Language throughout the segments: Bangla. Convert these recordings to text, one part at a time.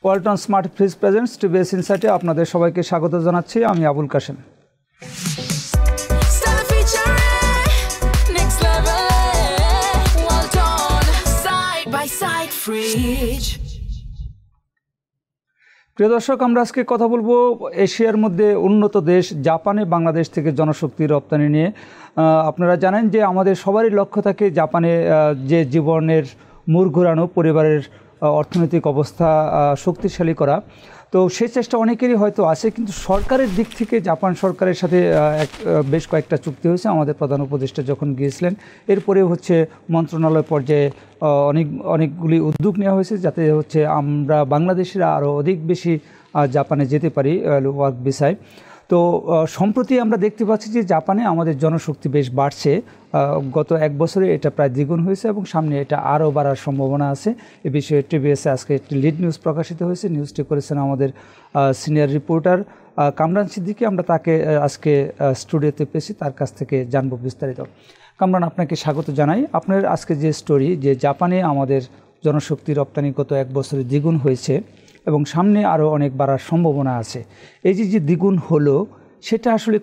Walton smart fridge presents TVS ইনসাইটে আপনাদের সবাইকে স্বাগত জানাচ্ছি। আমি আবুল কাশেম। প্রিয় দর্শক, আমরা আজকে কথা বলবো এশিয়ার মধ্যে উন্নত দেশ জাপানে বাংলাদেশ থেকে জনশক্তি রপ্তানি নিয়ে। আপনারা জানেন যে আমাদের সবারই লক্ষ্য থাকে জাপানে যে জীবনের মুড় ঘোরানো, পরিবারের অর্থনৈতিক অবস্থা শক্তিশালী করা। তো সেই চেষ্টা অনেকেরই হয়তো আছে, কিন্তু সরকারের দিক থেকে জাপান সরকারের সাথে বেশ কয়েকটা চুক্তি হয়েছে। আমাদের প্রধান উপদেষ্টা যখন গিয়েছিলেন, এরপরে হচ্ছে মন্ত্রণালয় পর্যায়ে অনেকগুলি উদ্যোগ নেওয়া হয়েছে যাতে হচ্ছে আমরা বাংলাদেশিরা আরও অধিক বেশি জাপানে যেতে পারি ওয়ার্ক ভিসায়। তো সম্প্রতি আমরা দেখতে পাচ্ছি যে জাপানে আমাদের জনশক্তি বেশ বাড়ছে। গত এক বছরে এটা প্রায় দ্বিগুণ হয়েছে এবং সামনে এটা আরও বাড়ার সম্ভাবনা আছে। এ বিষয়ে টিভিএসে আজকে একটি লিড নিউজ প্রকাশিত হয়েছে। নিউজটি করেছেন আমাদের সিনিয়র রিপোর্টার কামরান সিদ্দিকী। আমরা তাকে আজকে স্টুডিওতে পেয়েছি, তার কাছ থেকে জানবো বিস্তারিত। কামরান, আপনাকে স্বাগত জানাই। আপনার আজকে যে স্টোরি, যে জাপানে আমাদের জনশক্তি রপ্তানি গত এক বছরে দ্বিগুণ হয়েছে এবং সামনে আরও অনেক বাড়ার সম্ভাবনা আছে, এই যে দ্বিগুণ হলো সেটা আসলে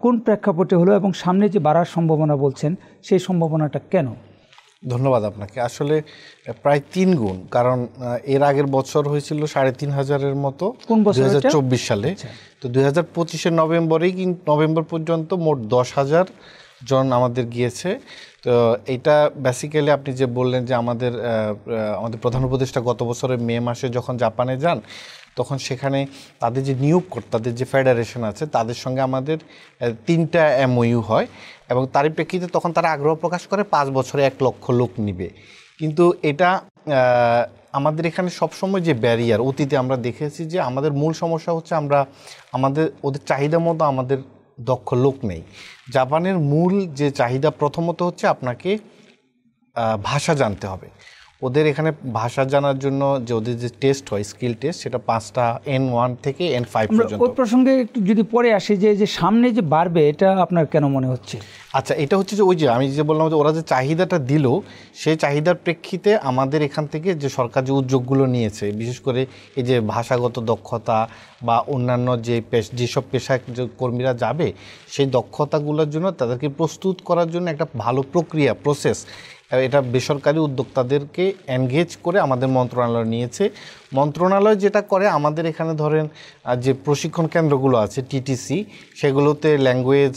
কোন প্রেক্ষাপটে হলো এবং সামনে যে বাড়ার সম্ভাবনা বলছেন সেই সম্ভাবনাটা কেন? ধন্যবাদ আপনাকে। আসলে প্রায় 3 গুণ, কারণ এর আগের বছর হয়েছিল 3,500-এর মতো, কোন বছর? 2024 সালে। তো 2025-এর নভেম্বর পর্যন্ত মোট 10,000 জন আমাদের গিয়েছে। তো এটা বেসিক্যালি আপনি যে বললেন যে আমাদের প্রধান উপদেষ্টা গত বছরের মে মাসে যখন জাপানে যান, তখন সেখানে তাদের যে তাদের যে ফেডারেশন আছে তাদের সঙ্গে আমাদের 3টা MOU হয় এবং তারই প্রেক্ষিতে তখন তারা আগ্রহ প্রকাশ করে 5 বছরে 1 লক্ষ লোক নিবে। কিন্তু এটা আমাদের এখানে সবসময় যে ব্যারিয়ার, অতীতে আমরা দেখেছি যে আমাদের মূল সমস্যা হচ্ছে ওদের চাহিদা মতো আমাদের দক্ষ লোক নেই। জাপানের মূল যে চাহিদা প্রথমত হচ্ছে আপনাকে ভাষা জানতে হবে। ওদের এখানে ভাষা জানার জন্য যে ওদের যে টেস্ট হয়, স্কিল টেস্ট, সেটা 5টা N1 থেকে N5 পর্যন্ত। ওই প্রসঙ্গে একটু যদি পরে আসি, যে সামনে যে বাড়বে এটা আপনার কেন মনে হচ্ছে? আচ্ছা, এটা হচ্ছে যে ওই যে আমি যে বললাম যে ওরা যে চাহিদাটা দিল, সেই চাহিদার প্রেক্ষিতে আমাদের এখান থেকে যে সরকার যে উদ্যোগগুলো নিয়েছে, বিশেষ করে এই যে ভাষাগত দক্ষতা বা অন্যান্য যেসব পেশায় যে কর্মীরা যাবে সেই দক্ষতাগুলোর জন্য তাদেরকে প্রস্তুত করার জন্য একটা ভালো প্রসেস, এটা বেসরকারি উদ্যোক্তাদেরকে এনগেজ করে আমাদের মন্ত্রণালয় নিয়েছে। মন্ত্রণালয় যেটা করে, আমাদের এখানে ধরেন যে প্রশিক্ষণ কেন্দ্রগুলো আছে TTC, সেগুলোতে ল্যাঙ্গুয়েজ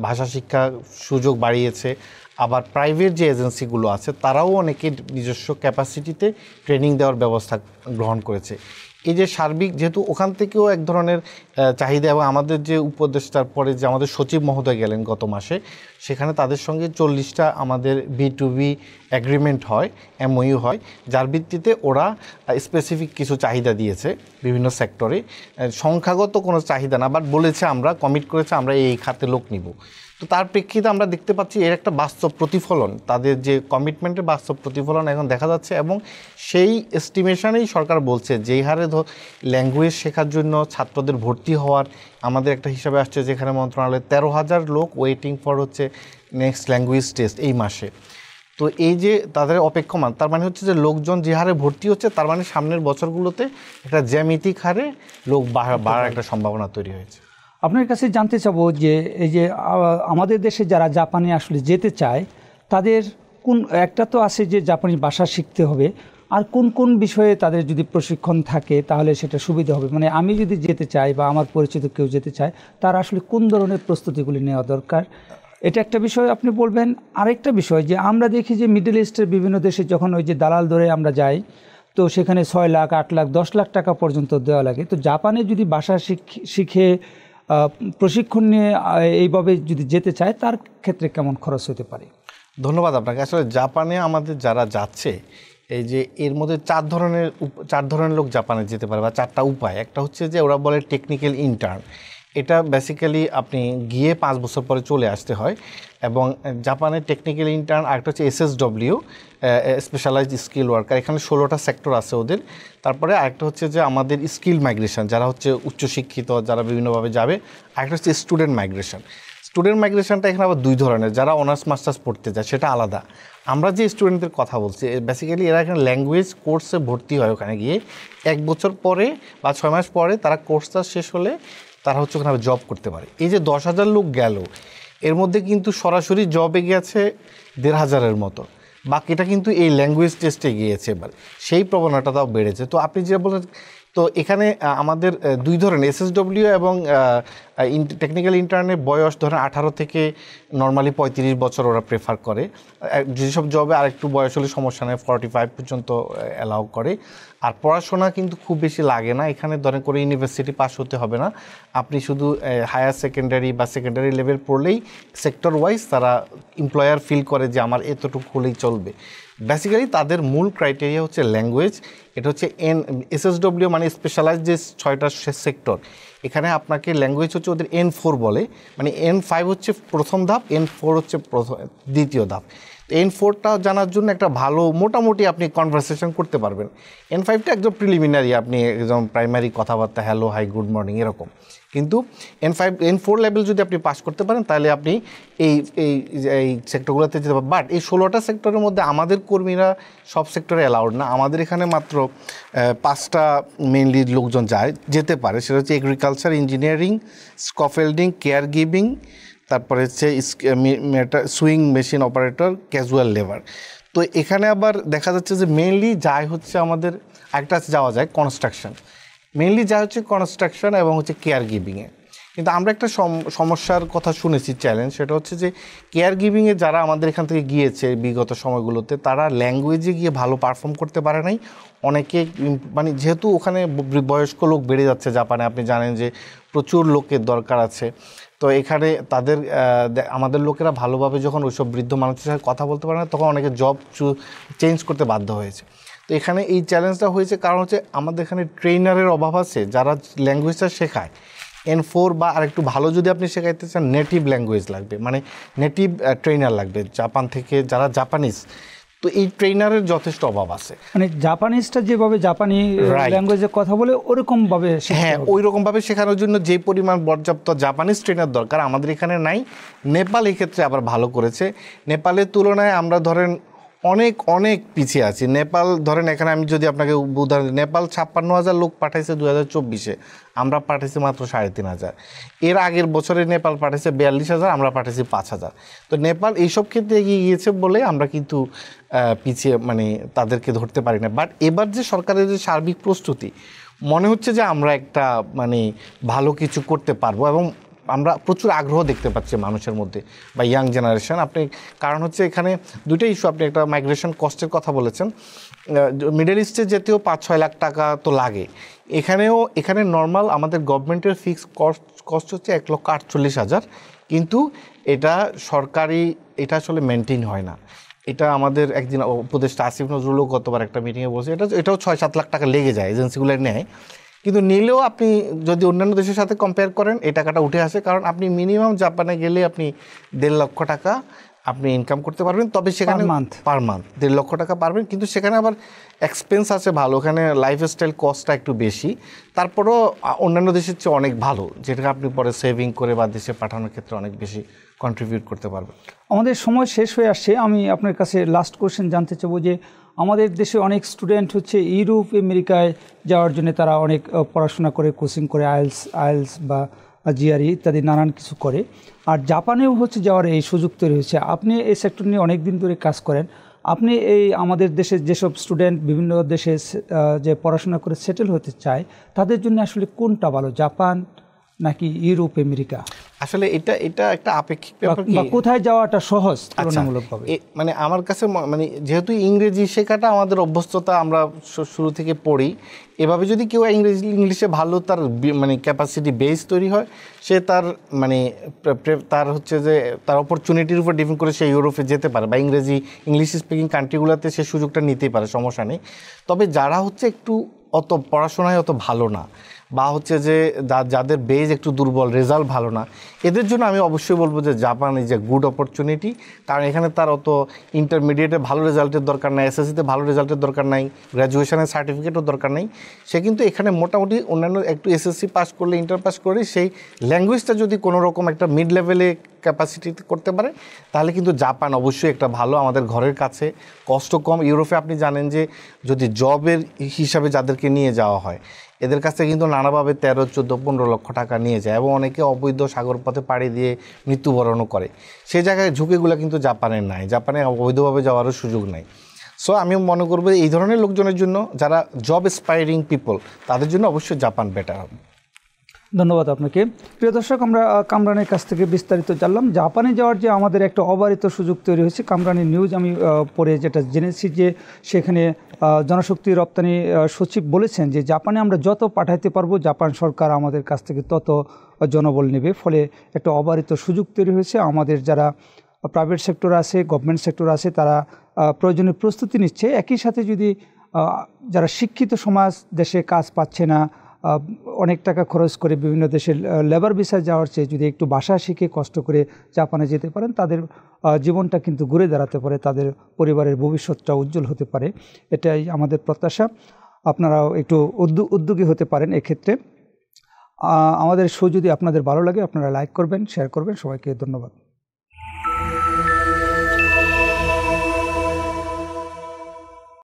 ভাষা শিক্ষা সুযোগ বাড়িয়েছে। আবার প্রাইভেট যে এজেন্সিগুলো আছে তারাও অনেকে নিজস্ব ক্যাপাসিটিতে ট্রেনিং দেওয়ার ব্যবস্থা গ্রহণ করেছে। এই যে সার্বিক, যেহেতু ওখান থেকেও এক ধরনের চাহিদা, এবং আমাদের যে উপদেষ্টার পরে যে আমাদের সচিব মহোদয় গেলেন গত মাসে, সেখানে তাদের সঙ্গে 40টা আমাদের B2B এগ্রিমেন্ট হয়, MOU হয়, যার ভিত্তিতে ওরা স্পেসিফিক কিছু চাহিদা দিয়েছে বিভিন্ন সেক্টরে। সংখ্যাগত কোনো চাহিদা না, বাট বলেছে আমরা কমিট করেছে আমরা এই খাতে লোক নিব। তো তার প্রেক্ষিতে আমরা দেখতে পাচ্ছি এর একটা বাস্তব প্রতিফলন, তাদের যে কমিটমেন্টের বাস্তব প্রতিফলন এখন দেখা যাচ্ছে। এবং সেই এস্টিমেশনেই সরকার বলছে যেই হারে ল্যাঙ্গুয়েজ শেখার জন্য ছাত্রদের ভর্তি হওয়ার আমাদের একটা হিসাবে আসছে, যেখানে মন্ত্রণালয়ে 13,000 লোক ওয়েটিং ফর হচ্ছে নেক্সট ল্যাঙ্গুয়েজ টেস্ট এই মাসে। তো এই যে তাদের অপেক্ষমান, তার মানে হচ্ছে যে লোকজন যে হারে ভর্তি হচ্ছে, তার মানে সামনের বছরগুলোতে একটা জ্যামিতিক হারে লোক বাড়ার একটা সম্ভাবনা তৈরি হয়েছে। আপনার কাছে জানতে চাবো যে এই যে আমাদের দেশে যারা জাপানে আসলে যেতে চায়, তাদের একটা তো আছে যে জাপানি ভাষা শিখতে হবে, আর কোন বিষয়ে তাদের যদি প্রশিক্ষণ থাকে তাহলে সেটা সুবিধা হবে? মানে আমি যদি যেতে চাই বা আমার পরিচিত কেউ যেতে চায়, তারা আসলে কোন ধরনের প্রস্তুতিগুলি নেওয়া দরকার, এটা একটা বিষয় আপনি বলবেন। আরেকটা বিষয়, যে আমরা দেখি যে মিডল ইস্টের বিভিন্ন দেশে যখন ওই যে দালাল ধরে আমরা যাই, তো সেখানে 6 লাখ 8 লাখ 10 লাখ টাকা পর্যন্ত দেওয়া লাগে। তো জাপানে যদি ভাষা শিখে প্রশিক্ষণ নিয়ে এইভাবে যদি যেতে চায়, তার ক্ষেত্রে কেমন খরচ হতে পারে? ধন্যবাদ আপনাকে। আসলে জাপানে আমাদের যারা যাচ্ছে, এই যে এর মধ্যে 4 ধরনের লোক জাপানে যেতে পারে, বা 4টা উপায়। একটা হচ্ছে যে ওরা বলে টেকনিক্যাল ইন্টার্ন। এটা বেসিক্যালি আপনি গিয়ে 5 বছর পরে চলে আসতে হয়। এবং জাপানের টেকনিক্যাল ইন্টার্ন, আরেকটা হচ্ছে SSW, স্পেশালাইজড স্কিল ওয়ার্কার। এখানে 16টা সেক্টর আছে ওদের। তারপরে আরেকটা হচ্ছে যে আমাদের স্কিল মাইগ্রেশন, যারা হচ্ছে উচ্চশিক্ষিত, যারা বিভিন্নভাবে যাবে। আরেকটা হচ্ছে স্টুডেন্ট মাইগ্রেশন। স্টুডেন্ট মাইগ্রেশনটা এখানে আবার দুই ধরনের, যারা অনার্স মাস্টার্স পড়তে যায় সেটা আলাদা। আমরা যে স্টুডেন্টদের কথা বলছি বেসিক্যালি এরা এখানে ল্যাঙ্গুয়েজ কোর্সে ভর্তি হয়, ওখানে গিয়ে 1 বছর পরে বা 6 মাস পরে তারা কোর্সটা শেষ হলে তারা হচ্ছে ওখানে জব করতে পারে। এই যে 10,000 লোক গেল, এর মধ্যে কিন্তু সরাসরি জবে গেছে 1,500-এর মতো, বাকিটা কিন্তু এই ল্যাঙ্গুয়েজ টেস্টে গিয়েছে। এবার সেই প্রবণতাটাও বেড়েছে। তো আপনি যে বলেন, তো এখানে আমাদের দুই ধরনের SSW এবং টেকনিক্যাল ইন্টার্নের বয়স ধরেন 18 থেকে নর্মালি 35 বছর ওরা প্রেফার করে। যেসব জবে আরেকটু বয়স হলে সমস্যা নেই, 45 পর্যন্ত অ্যালাউ করে। আর পড়াশোনা কিন্তু খুব বেশি লাগে না এখানে, ধরেন করে ইউনিভার্সিটি পাস হতে হবে না, আপনি শুধু হায়ার সেকেন্ডারি বা সেকেন্ডারি লেভেল পড়লেই সেক্টর ওয়াইজ তারা এমপ্লয়ার ফিল করে যে আমার এতটুকু হলেই চলবে। বেসিক্যালি তাদের মূল ক্রাইটেরিয়া হচ্ছে ল্যাঙ্গুয়েজ। এটা হচ্ছে SSW মানে স্পেশালাইজ যে 6টা সেক্টর, এখানে আপনাকে ল্যাঙ্গুয়েজ হচ্ছে ওদের N4 বলে, মানে N5 হচ্ছে প্রথম ধাপ, N4 হচ্ছে দ্বিতীয় ধাপ। N4টা জানার জন্য একটা ভালো মোটামুটি আপনি কনভারসেশন করতে পারবেন। N5টা একদম প্রিলিমিনারি, আপনি একদম প্রাইমারি কথাবার্তা হ্যালো হাই গুড মর্নিং এরকম। কিন্তু N4 লেভেল যদি আপনি পাস করতে পারেন তাহলে আপনি এই এই এই সেক্টরগুলোতে যেতে পারেন। বাট এই 16টা সেক্টরের মধ্যে আমাদের কর্মীরা সব সেক্টরে অ্যালাউড না। আমাদের এখানে মাত্র 5টা মেইনলি লোকজন যেতে পারে, সেটা হচ্ছে এগ্রিকালচার, ইঞ্জিনিয়ারিং, স্কফেল্ডিং, কেয়ার গিভিং, তারপরে হচ্ছে sewing machine operator, casual labour. তো এখানে আবার দেখা যাচ্ছে যে মেইনলি যায় হচ্ছে আমাদের একটা যাওয়া যায় কনস্ট্রাকশন, মেইনলি যা হচ্ছে কনস্ট্রাকশন এবং হচ্ছে কেয়ার গিভিংয়ে। কিন্তু আমরা একটা সমস্যার কথা শুনেছি, চ্যালেঞ্জ, সেটা হচ্ছে যে কেয়ার গিভিংয়ে যারা আমাদের এখান থেকে গিয়েছে বিগত সময়গুলোতে তারা ল্যাঙ্গুয়েজে গিয়ে ভালো পারফর্ম করতে পারে নাই। অনেকে মানে যেহেতু ওখানে বয়স্ক লোক বেড়ে যাচ্ছে জাপানে, আপনি জানেন যে প্রচুর লোকের দরকার আছে। তো এখানে তাদের আমাদের লোকেরা ভালোভাবে যখন ওইসব বৃদ্ধ মানুষের সাথে কথা বলতে পারে না, তখন অনেকে জব চেঞ্জ করতে বাধ্য হয়েছে। তো এখানে এই চ্যালেঞ্জটা হয়েছে কারণ হচ্ছে আমাদের এখানে ট্রেনারের অভাব আছে যারা ল্যাঙ্গুয়েজটা শেখায়। N4 বা আরেকটু ভালো যদি আপনি শেখাইতে চান নেটিভ ল্যাঙ্গুয়েজ লাগবে, মানে নেটিভ ট্রেনার লাগবে জাপান থেকে, যারা জাপানিজ। তো এই ট্রেনারের যথেষ্ট অভাব আছে, মানে জাপানিজটা যেভাবে জাপানি ল্যাঙ্গুয়েজে কথা বলে ওরকমভাবে, হ্যাঁ ওই রকমভাবে শেখানোর জন্য যে পরিমাণ পর্যাপ্ত জাপানিজ ট্রেনার দরকার আমাদের এখানে নাই। নেপাল এই ক্ষেত্রে আবার ভালো করেছে। নেপালের তুলনায় আমরা ধরেন অনেক অনেক পিছিয়ে আছি। নেপাল ধরেন এখানে আমি যদি আপনাকে উদাহরণ, নেপাল 56,000 লোক পাঠাইছে 2024-এ, আমরা পাঠাইছি মাত্র 3,500। এর আগের বছরে নেপাল পাঠাইছে 42,000, আমরা পাঠাইছি 5,000। তো নেপাল এইসব ক্ষেত্রে এগিয়ে গিয়েছে বলে আমরা কিন্তু পিছিয়ে মানে তাদেরকে ধরতে পারি না। বাট এবার যে সরকারের যে সার্বিক প্রস্তুতি, মনে হচ্ছে যে আমরা একটা মানে ভালো কিছু করতে পারবো এবং আমরা প্রচুর আগ্রহ দেখতে পাচ্ছি মানুষের মধ্যে বা ইয়াং জেনারেশন। আপনি কারণ হচ্ছে এখানে দুইটা ইস্যু, আপনি একটা মাইগ্রেশন কস্টের কথা বলেছেন। মিডল ইস্টে যেতেও 5-6 লাখ টাকা তো লাগে, এখানে নর্মাল আমাদের গভর্নমেন্টের ফিক্স কস্ট হচ্ছে 1,48,000, কিন্তু এটা সরকারি, এটা আসলে মেনটেন হয় না। এটা আমাদের একদিন উপদেষ্টা আসিফ নজরুলও গতবার একটা মিটিংয়ে বলছে, এটাও 6-7 লাখ টাকা লেগে যায় এজেন্সিগুলো নেয়। কিন্তু নিলেও আপনি যদি অন্যান্য দেশের সাথে কম্পেয়ার করেন এই টাকাটা উঠে আসে, কারণ আপনি মিনিমাম জাপানে গেলে আপনি 1.5 লক্ষ টাকা আপনি ইনকাম করতে পারবেন। তবে সেখানে পার মান্থ 1.5 লক্ষ টাকা পারবেন, কিন্তু সেখানে আবার এক্সপেন্স আছে ভালো, ওখানে লাইফস্টাইল কস্টটা একটু বেশি। তারপরেও অন্যান্য দেশের চেয়ে অনেক ভালো, যেটা আপনি পরে সেভিং করে বা দেশে পাঠানোর ক্ষেত্রে অনেক বেশি কন্ট্রিবিউট করতে পারবেন। আমাদের সময় শেষ হয়ে আসছে। আমি আপনার কাছে লাস্ট কোশ্চেন জানতে চাবো যে আমাদের দেশে অনেক স্টুডেন্ট হচ্ছে ইউরোপ আমেরিকায় যাওয়ার জন্য তারা অনেক পড়াশোনা করে, কোচিং করে, আইএলস বা জিআরই ইত্যাদি নানান কিছু করে। আর জাপানেও হচ্ছে যাওয়ার এই সুযোগ তৈরি হয়েছে। আপনি এই সেক্টর নিয়ে অনেক দিন ধরে কাজ করেন, আপনি এই আমাদের দেশের যেসব স্টুডেন্ট বিভিন্ন দেশে যে পড়াশোনা করে সেটেল হতে চায় তাদের জন্য আসলে কোনটা ভালো, জাপান নাকি ইউরোপ আমেরিকা? আসলে এটা একটা আপেক্ষিক ব্যাপার, বা কোথায় যাওয়াটা সহজ তুলনামূলকভাবে? মানে আমার কাছে মানে যেহেতু ইংরেজি শেখাটা আমাদের অভ্যস্ততা, আমরা শুরু থেকে পড়ি, এভাবে যদি কেউ ইংলিশে ভালো তার মানে ক্যাপাসিটি বেস তৈরি হয়, সে তার মানে তার হচ্ছে যে তার অপরচুনিটির উপর ডিপেন্ড করে সে ইউরোপে যেতে পারে বা ইংলিশ স্পিকিং কান্ট্রিগুলোতে সে সুযোগটা নিতেই পারে, সমস্যা নেই। তবে যারা হচ্ছে একটু অত পড়াশোনায় অত ভালো না বা হচ্ছে যে যাদের বেজ একটু দুর্বল, রেজাল্ট ভালো না, এদের জন্য আমি অবশ্যই বলবো যে Japan is a good opportunity. কারণ এখানে তার অত ইন্টারমিডিয়েটে ভালো রেজাল্টের দরকার নাই, এসএসসিতে ভালো রেজাল্টের দরকার নাই, গ্র্যাজুয়েশনের সার্টিফিকেটও দরকার নেই। সে কিন্তু এখানে মোটামুটি অন্যান্য একটু এসএসসি পাস করলে, ইন্টার পাস করে সেই ল্যাঙ্গুয়েজটা যদি কোনো রকম একটা মিড লেভেলে ক্যাপাসিটি করতে পারে, তাহলে কিন্তু জাপান অবশ্যই একটা ভালো, আমাদের ঘরের কাছে, কষ্ট কম। ইউরোপে আপনি জানেন যে যদি জবের হিসাবে যাদেরকে নিয়ে যাওয়া হয়, এদের কাছ থেকে কিন্তু নানাভাবে 13, 14, 15 লক্ষ টাকা নিয়ে যায় এবং অনেকে অবৈধ সাগর পথে পাড়ি দিয়ে মৃত্যুবরণও করে। সেই জায়গায় ঝুঁকিগুলো কিন্তু জাপানের নাই, জাপানে অবৈধভাবে যাওয়ারও সুযোগ নাই। সো আমি মনে করবো এই ধরনের লোকজনের জন্য, যারা জব এসপায়ারিং পিপল, তাদের জন্য অবশ্যই জাপান বেটার হবে। ধন্যবাদ আপনাকে। প্রিয় দর্শক, আমরা কামরানের কাছ থেকে বিস্তারিত জানলাম জাপানে যাওয়ার যে আমাদের একটা অবারিত সুযোগ তৈরি হয়েছে। কামরানের নিউজ আমি পড়ে যেটা জেনেছি যে সেখানে জনশক্তি রপ্তানি সচিব বলেছেন যে জাপানে আমরা যত পাঠাইতে পারবো জাপান সরকার আমাদের কাছ থেকে তত জনবল নেবে। ফলে একটা অবারিত সুযোগ তৈরি হয়েছে। আমাদের যারা প্রাইভেট সেক্টর আছে, গভর্নমেন্ট সেক্টর আছে, তারা প্রয়োজনীয় প্রস্তুতি নিচ্ছে। একই সাথে যদি যারা শিক্ষিত সমাজ দেশে কাজ পাচ্ছে না, অনেক টাকা খরচ করে বিভিন্ন দেশে লেবার ভিসায় যাওয়ার চেয়ে যদি একটু ভাষা শিখে কষ্ট করে জাপানে যেতে পারেন, তাদের জীবনটা কিন্তু ঘুরে দাঁড়াতে পারে, তাদের পরিবারের ভবিষ্যৎটা উজ্জ্বল হতে পারে। এটাই আমাদের প্রত্যাশা। আপনারাও একটু উদ্যোগী হতে পারেন এক্ষেত্রে। আমাদের শো যদি আপনাদের ভালো লাগে, আপনারা লাইক করবেন, শেয়ার করবেন। সবাইকে ধন্যবাদ।